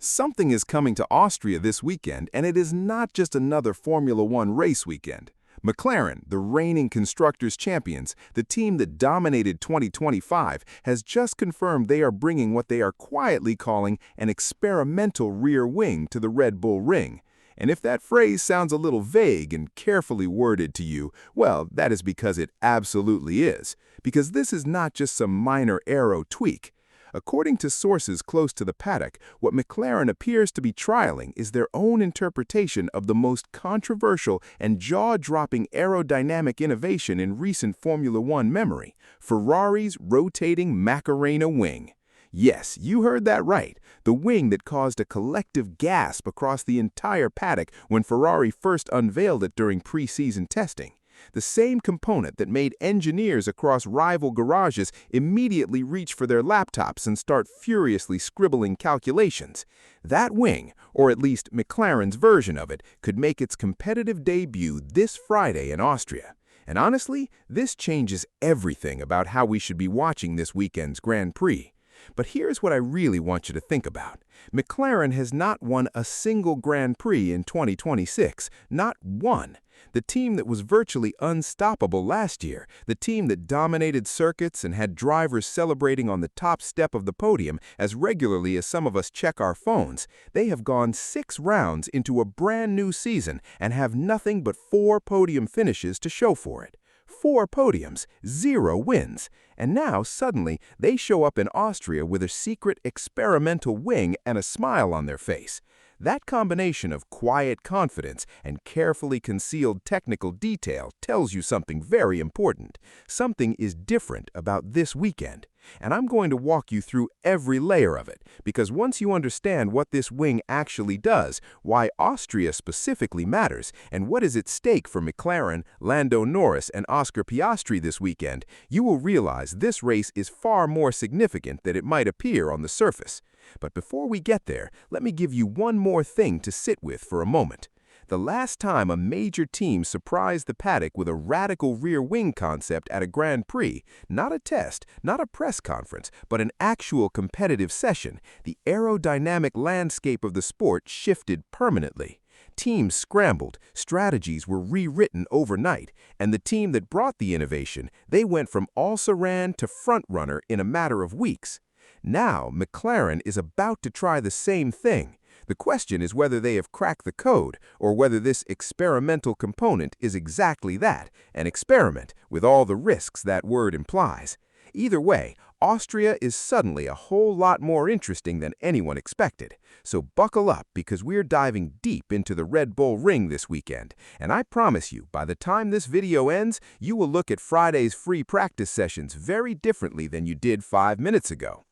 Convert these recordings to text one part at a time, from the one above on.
Something is coming to Austria this weekend, and it is not just another Formula One race weekend. McLaren, the reigning constructors champions, the team that dominated 2025, has just confirmed they are bringing what they are quietly calling an experimental rear wing to the Red Bull Ring. And if that phrase sounds a little vague and carefully worded to you, well, that is because it absolutely is. Because this is not just some minor aero tweak. According to sources close to the paddock, what McLaren appears to be trialing is their own interpretation of the most controversial and jaw-dropping aerodynamic innovation in recent Formula One memory, Ferrari's rotating Macarena wing. Yes, you heard that right, the wing that caused a collective gasp across the entire paddock when Ferrari first unveiled it during pre-season testing. The same component that made engineers across rival garages immediately reach for their laptops and start furiously scribbling calculations. That wing, or at least McLaren's version of it, could make its competitive debut this Friday in Austria. And honestly, this changes everything about how we should be watching this weekend's Grand Prix. But here's what I really want you to think about. McLaren has not won a single Grand Prix in 2026, not one. The team that was virtually unstoppable last year, the team that dominated circuits and had drivers celebrating on the top step of the podium as regularly as some of us check our phones, they have gone 6 rounds into a brand new season and have nothing but 4 podium finishes to show for it. 4 podiums, 0 wins. And now, suddenly, they show up in Austria with a secret experimental wing and a smile on their face. That combination of quiet confidence and carefully concealed technical detail tells you something very important. Something is different about this weekend. And I'm going to walk you through every layer of it, because once you understand what this wing actually does, why Austria specifically matters, and what is at stake for McLaren, Lando Norris, and Oscar Piastri this weekend, you will realize this race is far more significant than it might appear on the surface. But before we get there, let me give you one more thing to sit with for a moment. The last time a major team surprised the paddock with a radical rear wing concept at a Grand Prix, not a test, not a press conference, but an actual competitive session, the aerodynamic landscape of the sport shifted permanently. Teams scrambled, strategies were rewritten overnight, and the team that brought the innovation, they went from also-ran to front-runner in a matter of weeks. Now, McLaren is about to try the same thing. The question is whether they have cracked the code, or whether this experimental component is exactly that, an experiment, with all the risks that word implies. Either way, Austria is suddenly a whole lot more interesting than anyone expected. So buckle up, because we're diving deep into the Red Bull Ring this weekend. And I promise you, by the time this video ends, you will look at Friday's free practice sessions very differently than you did 5 minutes ago.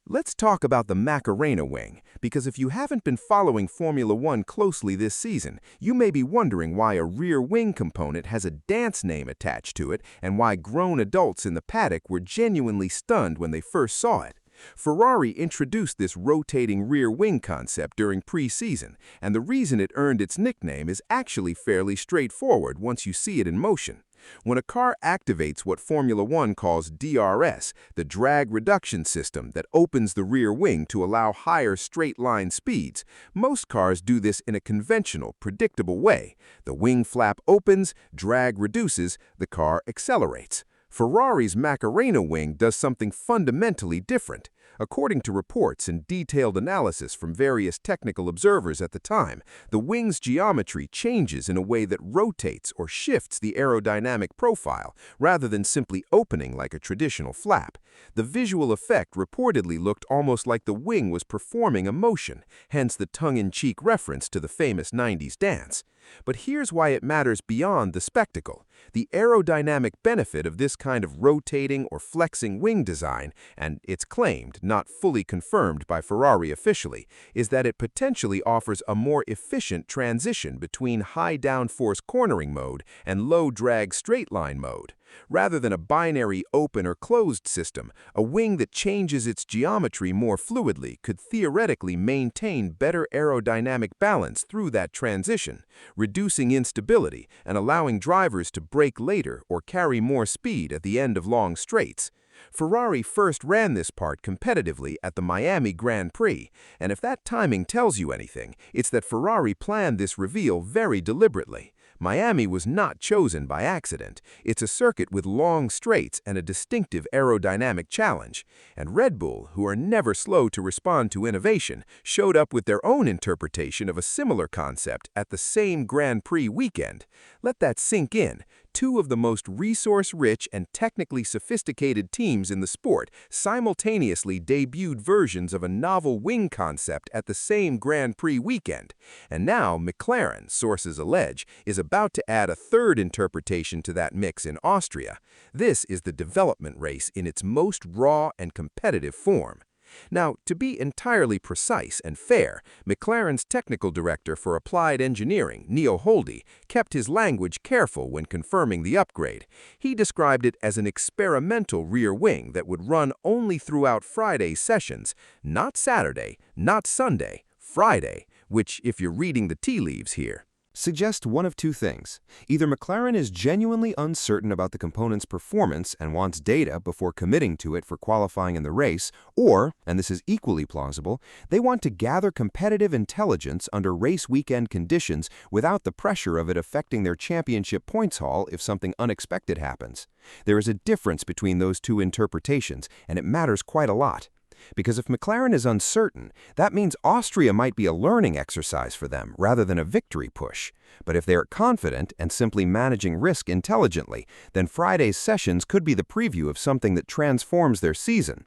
Let's talk about the Macarena wing, because if you haven't been following Formula One closely this season, you may be wondering why a rear wing component has a dance name attached to it and why grown adults in the paddock were genuinely stunned when they first saw it. Ferrari introduced this rotating rear wing concept during pre-season, and the reason it earned its nickname is actually fairly straightforward once you see it in motion. When a car activates what Formula One calls DRS, the drag reduction system that opens the rear wing to allow higher straight-line speeds, most cars do this in a conventional, predictable way. The wing flap opens, drag reduces, the car accelerates. Ferrari's Macarena wing does something fundamentally different. According to reports and detailed analysis from various technical observers at the time, the wing's geometry changes in a way that rotates or shifts the aerodynamic profile, rather than simply opening like a traditional flap. The visual effect reportedly looked almost like the wing was performing a motion, hence the tongue-in-cheek reference to the famous 90s dance. But here's why it matters beyond the spectacle. The aerodynamic benefit of this kind of rotating or flexing wing design, and it's claimed, not fully confirmed by Ferrari officially, is that it potentially offers a more efficient transition between high downforce cornering mode and low drag straight line mode. Rather than a binary open or closed system, a wing that changes its geometry more fluidly could theoretically maintain better aerodynamic balance through that transition, reducing instability and allowing drivers to brake later or carry more speed at the end of long straights. Ferrari first ran this part competitively at the Miami Grand Prix, and if that timing tells you anything, it's that Ferrari planned this reveal very deliberately. Miami was not chosen by accident. It's a circuit with long straights and a distinctive aerodynamic challenge. And Red Bull, who are never slow to respond to innovation, showed up with their own interpretation of a similar concept at the same Grand Prix weekend. Let that sink in. Two of the most resource-rich and technically sophisticated teams in the sport simultaneously debuted versions of a novel wing concept at the same Grand Prix weekend. And now McLaren, sources allege, is about to add a third interpretation to that mix in Austria. This is the development race in its most raw and competitive form. Now, to be entirely precise and fair, McLaren's technical director for applied engineering, Neil Holdy, kept his language careful when confirming the upgrade. He described it as an experimental rear wing that would run only throughout Friday's sessions, not Saturday, not Sunday, Friday, which, if you're reading the tea leaves here, suggest one of two things. Either McLaren is genuinely uncertain about the component's performance and wants data before committing to it for qualifying in the race, or, and this is equally plausible, they want to gather competitive intelligence under race weekend conditions without the pressure of it affecting their championship points haul if something unexpected happens. There is a difference between those two interpretations, and it matters quite a lot. Because if McLaren is uncertain, that means Austria might be a learning exercise for them rather than a victory push. But if they are confident and simply managing risk intelligently, then Friday's sessions could be the preview of something that transforms their season.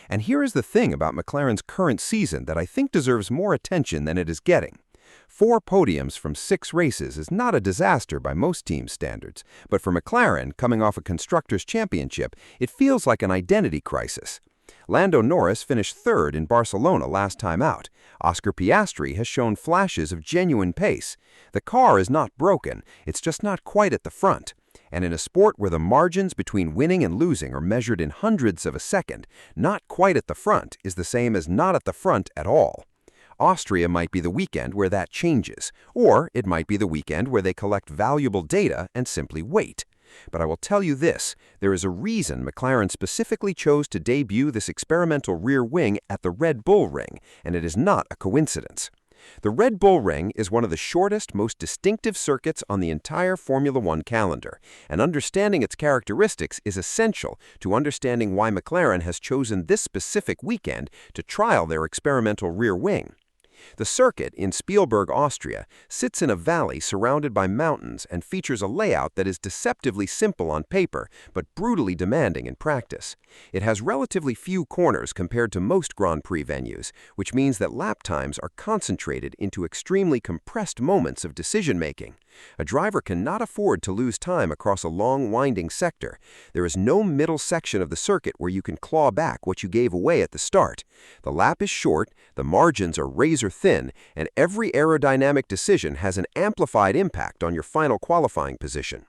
And here is the thing about McLaren's current season that I think deserves more attention than it is getting. 4 podiums from 6 races is not a disaster by most team standards, but for McLaren, coming off a Constructors' Championship, it feels like an identity crisis. Lando Norris finished 3rd in Barcelona last time out. Oscar Piastri has shown flashes of genuine pace. The car is not broken, it's just not quite at the front. And in a sport where the margins between winning and losing are measured in hundredths of a second, not quite at the front is the same as not at the front at all. Austria might be the weekend where that changes, or it might be the weekend where they collect valuable data and simply wait. But I will tell you this, there is a reason McLaren specifically chose to debut this experimental rear wing at the Red Bull Ring, and it is not a coincidence. The Red Bull Ring is one of the shortest, most distinctive circuits on the entire Formula One calendar, and understanding its characteristics is essential to understanding why McLaren has chosen this specific weekend to trial their experimental rear wing. The circuit in Spielberg, Austria, sits in a valley surrounded by mountains and features a layout that is deceptively simple on paper but brutally demanding in practice. It has relatively few corners compared to most Grand Prix venues, which means that lap times are concentrated into extremely compressed moments of decision-making. A driver cannot afford to lose time across a long, winding sector. There is no middle section of the circuit where you can claw back what you gave away at the start. The lap is short, the margins are razor thin, and every aerodynamic decision has an amplified impact on your final qualifying position.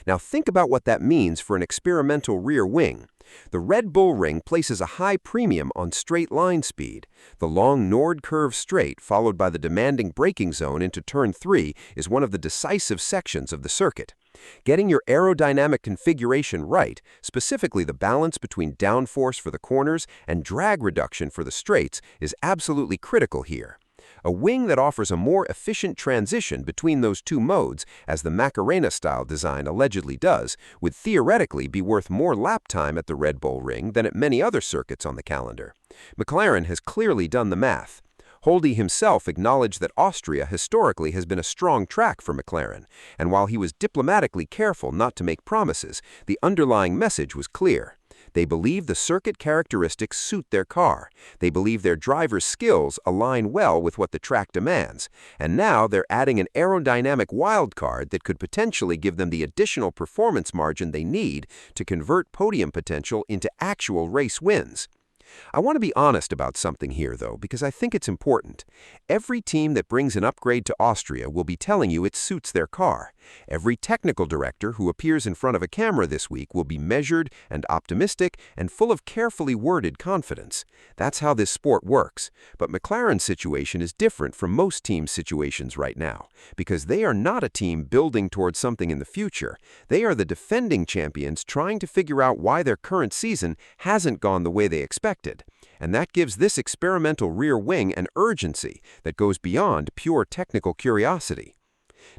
Now think about what that means for an experimental rear wing. The Red Bull Ring places a high premium on straight line speed. The long Nord curve straight, followed by the demanding braking zone into turn 3, is one of the decisive sections of the circuit. Getting your aerodynamic configuration right, specifically the balance between downforce for the corners and drag reduction for the straights, is absolutely critical here. A wing that offers a more efficient transition between those two modes, as the Macarena-style design allegedly does, would theoretically be worth more lap time at the Red Bull Ring than at many other circuits on the calendar. McLaren has clearly done the math. Holdy himself acknowledged that Austria historically has been a strong track for McLaren, and while he was diplomatically careful not to make promises, the underlying message was clear. They believe the circuit characteristics suit their car. They believe their driver's skills align well with what the track demands. And now they're adding an aerodynamic wildcard that could potentially give them the additional performance margin they need to convert podium potential into actual race wins. I want to be honest about something here, though, because I think it's important. Every team that brings an upgrade to Austria will be telling you it suits their car. Every technical director who appears in front of a camera this week will be measured and optimistic and full of carefully worded confidence. That's how this sport works. But McLaren's situation is different from most teams' situations right now, because they are not a team building towards something in the future. They are the defending champions trying to figure out why their current season hasn't gone the way they expected. And that gives this experimental rear wing an urgency that goes beyond pure technical curiosity.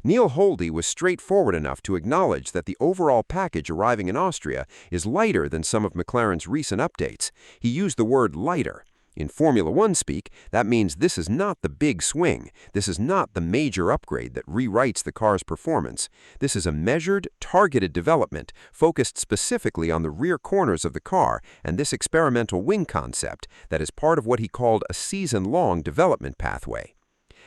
Neil Holdy was straightforward enough to acknowledge that the overall package arriving in Austria is lighter than some of McLaren's recent updates. He used the word lighter. In Formula One speak, that means this is not the big swing. This is not the major upgrade that rewrites the car's performance. This is a measured, targeted development focused specifically on the rear corners of the car and this experimental wing concept that is part of what he called a season-long development pathway.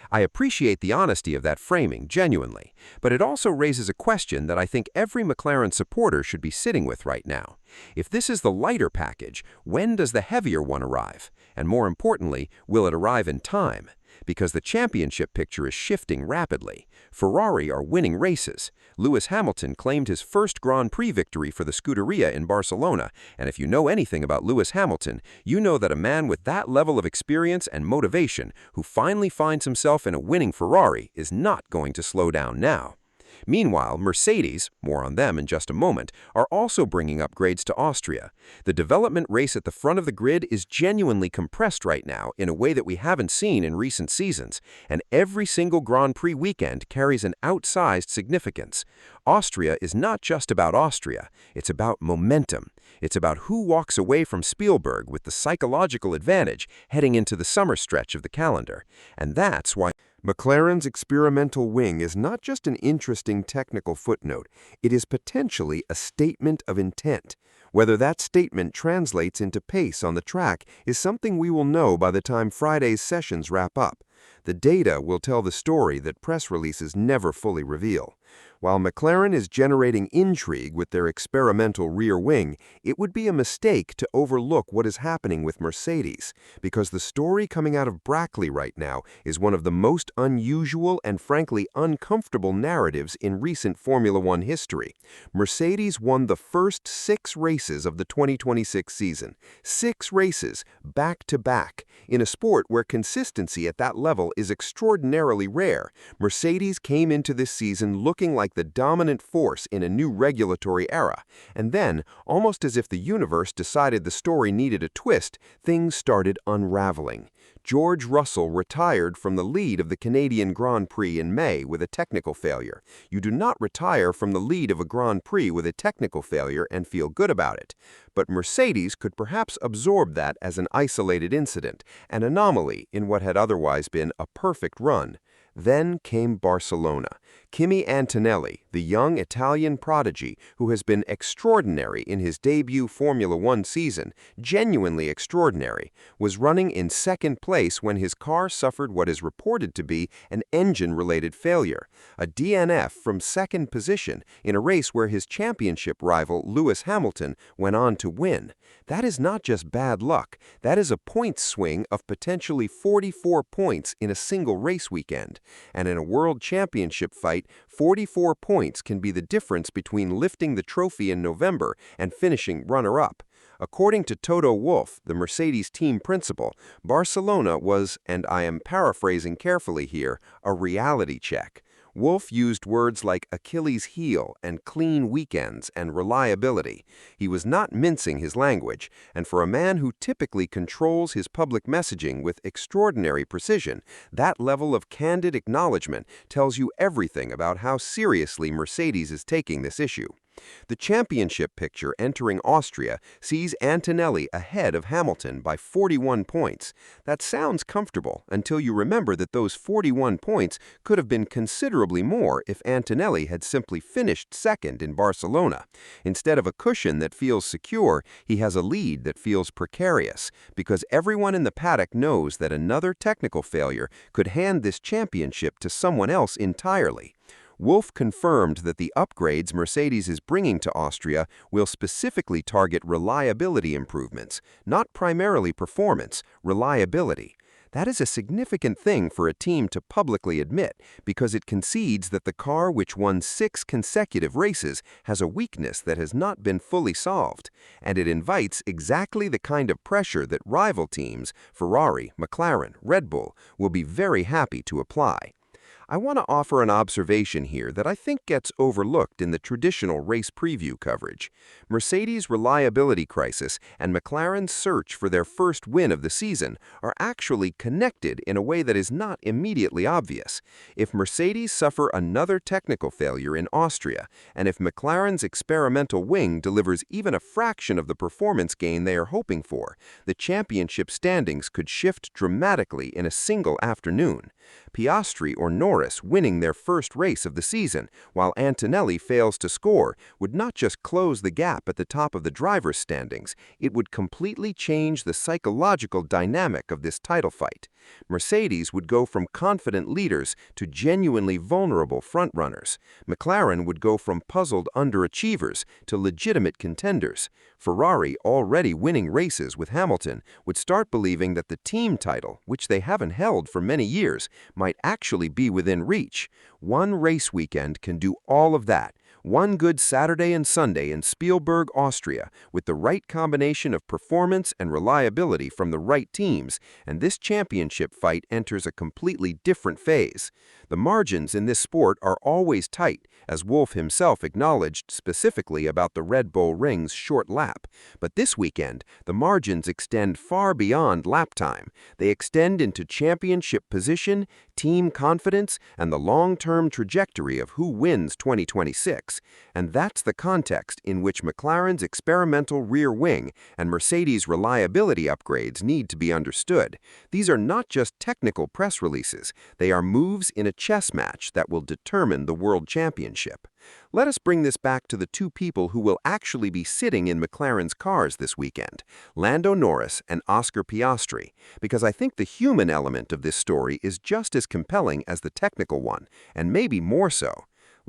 I appreciate the honesty of that framing, genuinely, but it also raises a question that I think every McLaren supporter should be sitting with right now. If this is the lighter package, when does the heavier one arrive? And more importantly, will it arrive in time? Because the championship picture is shifting rapidly. Ferrari are winning races. Lewis Hamilton claimed his first Grand Prix victory for the Scuderia in Barcelona, and if you know anything about Lewis Hamilton, you know that a man with that level of experience and motivation who finally finds himself in a winning Ferrari is not going to slow down now. Meanwhile, Mercedes, more on them in just a moment, are also bringing upgrades to Austria. The development race at the front of the grid is genuinely compressed right now in a way that we haven't seen in recent seasons, and every single Grand Prix weekend carries an outsized significance. Austria is not just about Austria, it's about momentum. It's about who walks away from Spielberg with the psychological advantage heading into the summer stretch of the calendar. And that's why McLaren's experimental wing is not just an interesting technical footnote, it is potentially a statement of intent. Whether that statement translates into pace on the track is something we will know by the time Friday's sessions wrap up. The data will tell the story that press releases never fully reveal. While McLaren is generating intrigue with their experimental rear wing, it would be a mistake to overlook what is happening with Mercedes, because the story coming out of Brackley right now is one of the most unusual and frankly uncomfortable narratives in recent Formula One history. Mercedes won the first 6 races of the 2026 season. 6 races, back-to-back. In a sport where consistency at that level is extraordinarily rare, Mercedes came into this season looking like the dominant force in a new regulatory era. And then, almost as if the universe decided the story needed a twist, things started unraveling. George Russell retired from the lead of the Canadian Grand Prix in May with a technical failure. You do not retire from the lead of a Grand Prix with a technical failure and feel good about it. But Mercedes could perhaps absorb that as an isolated incident, an anomaly in what had otherwise been a perfect run. Then came Barcelona. Kimi Antonelli, the young Italian prodigy who has been extraordinary in his debut Formula One season, genuinely extraordinary, was running in second place when his car suffered what is reported to be an engine-related failure, a DNF from second position in a race where his championship rival Lewis Hamilton went on to win. That is not just bad luck, that is a points swing of potentially 44 points in a single race weekend. And in a world championship fight, 44 points can be the difference between lifting the trophy in November and finishing runner-up. According to Toto Wolff, the Mercedes team principal, Barcelona was, and I am paraphrasing carefully here, a reality check. Wolff used words like Achilles' heel and clean weekends and reliability. He was not mincing his language, and for a man who typically controls his public messaging with extraordinary precision, that level of candid acknowledgement tells you everything about how seriously Mercedes is taking this issue. The championship picture entering Austria sees Antonelli ahead of Hamilton by 41 points. That sounds comfortable until you remember that those 41 points could have been considerably more if Antonelli had simply finished second in Barcelona. Instead of a cushion that feels secure, he has a lead that feels precarious, because everyone in the paddock knows that another technical failure could hand this championship to someone else entirely. Wolff confirmed that the upgrades Mercedes is bringing to Austria will specifically target reliability improvements, not primarily performance, reliability. That is a significant thing for a team to publicly admit because it concedes that the car which won 6 consecutive races has a weakness that has not been fully solved, and it invites exactly the kind of pressure that rival teams, Ferrari, McLaren, Red Bull, will be very happy to apply. I want to offer an observation here that I think gets overlooked in the traditional race preview coverage. Mercedes' reliability crisis and McLaren's search for their first win of the season are actually connected in a way that is not immediately obvious. If Mercedes suffer another technical failure in Austria, and if McLaren's experimental wing delivers even a fraction of the performance gain they are hoping for, the championship standings could shift dramatically in a single afternoon. Piastri or Norris winning their first race of the season, while Antonelli fails to score, would not just close the gap at the top of the drivers' standings, it would completely change the psychological dynamic of this title fight. Mercedes would go from confident leaders to genuinely vulnerable frontrunners. McLaren would go from puzzled underachievers to legitimate contenders. Ferrari, already winning races with Hamilton, would start believing that the team title, which they haven't held for many years, might actually be within reach. One race weekend can do all of that. One good Saturday and Sunday in Spielberg, Austria, with the right combination of performance and reliability from the right teams, and this championship fight enters a completely different phase. The margins in this sport are always tight, as Wolff himself acknowledged specifically about the Red Bull Ring's short lap. But this weekend, the margins extend far beyond lap time. They extend into championship position, team confidence, and the long-term trajectory of who wins 2026. And that's the context in which McLaren's experimental rear wing and Mercedes' reliability upgrades need to be understood. These are not just technical press releases. They are moves in a chess match that will determine the world championship. Let us bring this back to the two people who will actually be sitting in McLaren's cars this weekend, Lando Norris and Oscar Piastri, because I think the human element of this story is just as compelling as the technical one, and maybe more so.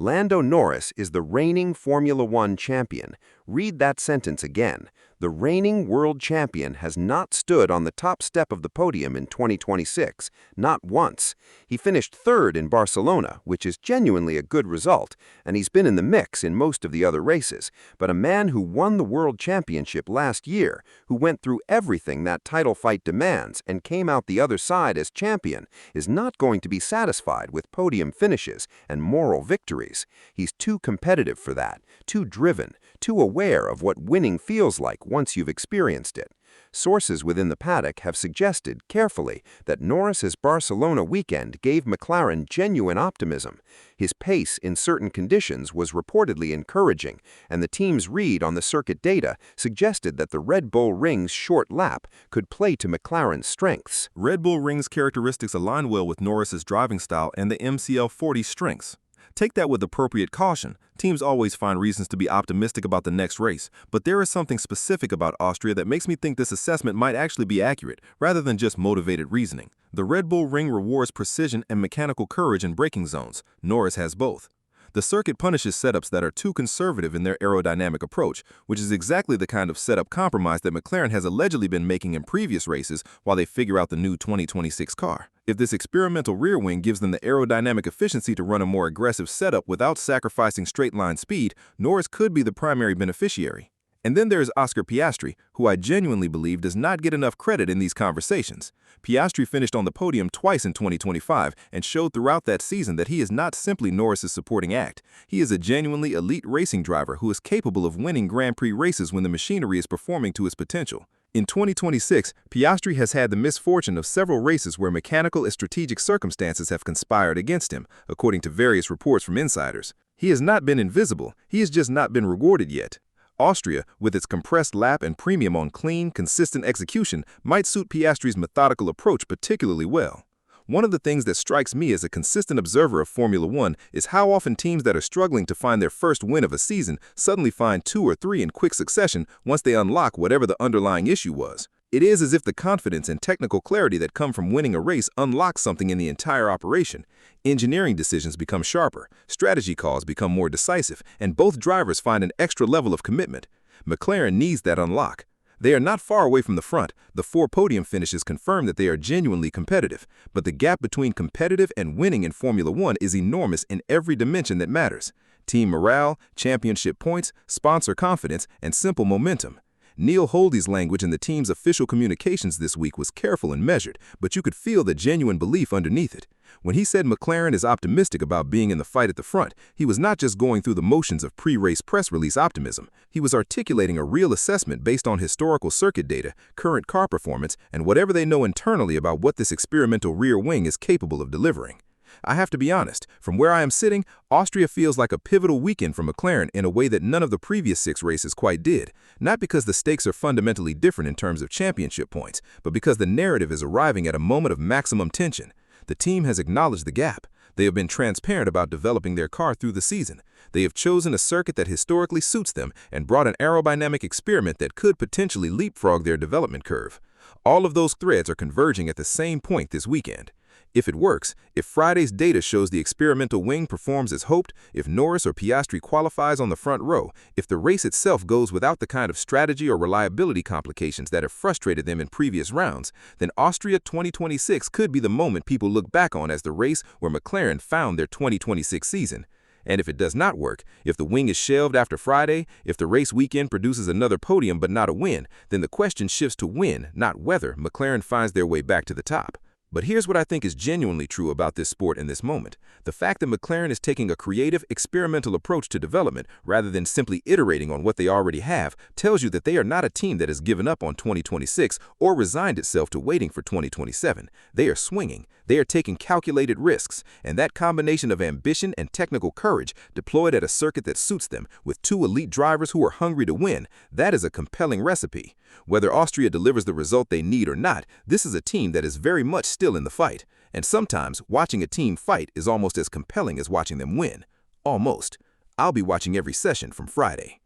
Lando Norris is the reigning Formula One champion. Read that sentence again. The reigning world champion has not stood on the top step of the podium in 2026, not once. He finished third in Barcelona, which is genuinely a good result, and he's been in the mix in most of the other races. But a man who won the world championship last year, who went through everything that title fight demands and came out the other side as champion, is not going to be satisfied with podium finishes and moral victories. He's too competitive for that, too driven, too aware of what winning feels like once you've experienced it. Sources within the paddock have suggested carefully that Norris's Barcelona weekend gave McLaren genuine optimism. His pace in certain conditions was reportedly encouraging, and the team's read on the circuit data suggested that the Red Bull Ring's short lap could play to McLaren's strengths. Red Bull Ring's characteristics align well with Norris's driving style and the MCL40's strengths. Take that with appropriate caution. Teams always find reasons to be optimistic about the next race, but there is something specific about Austria that makes me think this assessment might actually be accurate, rather than just motivated reasoning. The Red Bull Ring rewards precision and mechanical courage in braking zones. Norris has both. The circuit punishes setups that are too conservative in their aerodynamic approach, which is exactly the kind of setup compromise that McLaren has allegedly been making in previous races while they figure out the new 2026 car. If this experimental rear wing gives them the aerodynamic efficiency to run a more aggressive setup without sacrificing straight-line speed, Norris could be the primary beneficiary. And then there's Oscar Piastri, who I genuinely believe does not get enough credit in these conversations. Piastri finished on the podium twice in 2025 and showed throughout that season that he is not simply Norris's supporting act. He is a genuinely elite racing driver who is capable of winning Grand Prix races when the machinery is performing to its potential. In 2026, Piastri has had the misfortune of several races where mechanical and strategic circumstances have conspired against him, according to various reports from insiders. He has not been invisible, he has just not been rewarded yet. Austria, with its compressed lap and premium on clean, consistent execution, might suit Piastri's methodical approach particularly well. One of the things that strikes me as a consistent observer of Formula One is how often teams that are struggling to find their first win of a season suddenly find 2 or 3 in quick succession once they unlock whatever the underlying issue was. It is as if the confidence and technical clarity that come from winning a race unlock something in the entire operation. Engineering decisions become sharper, strategy calls become more decisive, and both drivers find an extra level of commitment. McLaren needs that unlock. They are not far away from the front. The 4 podium finishes confirm that they are genuinely competitive, but the gap between competitive and winning in Formula One is enormous in every dimension that matters: team morale, championship points, sponsor confidence, and simple momentum. Neil Holdy's language in the team's official communications this week was careful and measured, but you could feel the genuine belief underneath it. When he said McLaren is optimistic about being in the fight at the front, he was not just going through the motions of pre-race press release optimism. He was articulating a real assessment based on historical circuit data, current car performance, and whatever they know internally about what this experimental rear wing is capable of delivering. I have to be honest, from where I am sitting, Austria feels like a pivotal weekend for McLaren in a way that none of the previous 6 races quite did. Not because the stakes are fundamentally different in terms of championship points, but because the narrative is arriving at a moment of maximum tension. The team has acknowledged the gap. They have been transparent about developing their car through the season. They have chosen a circuit that historically suits them and brought an aerodynamic experiment that could potentially leapfrog their development curve. All of those threads are converging at the same point this weekend. If it works, if Friday's data shows the experimental wing performs as hoped, if Norris or Piastri qualifies on the front row, if the race itself goes without the kind of strategy or reliability complications that have frustrated them in previous rounds, then Austria 2026 could be the moment people look back on as the race where McLaren found their 2026 season. And if it does not work, if the wing is shelved after Friday, if the race weekend produces another podium but not a win, then the question shifts to when, not whether, McLaren finds their way back to the top. But here's what I think is genuinely true about this sport in this moment. The fact that McLaren is taking a creative, experimental approach to development rather than simply iterating on what they already have tells you that they are not a team that has given up on 2026 or resigned itself to waiting for 2027. They are swinging. They are taking calculated risks, and that combination of ambition and technical courage deployed at a circuit that suits them with 2 elite drivers who are hungry to win, that is a compelling recipe. Whether Austria delivers the result they need or not, this is a team that is very much still in the fight. And sometimes, watching a team fight is almost as compelling as watching them win. Almost. I'll be watching every session from Friday.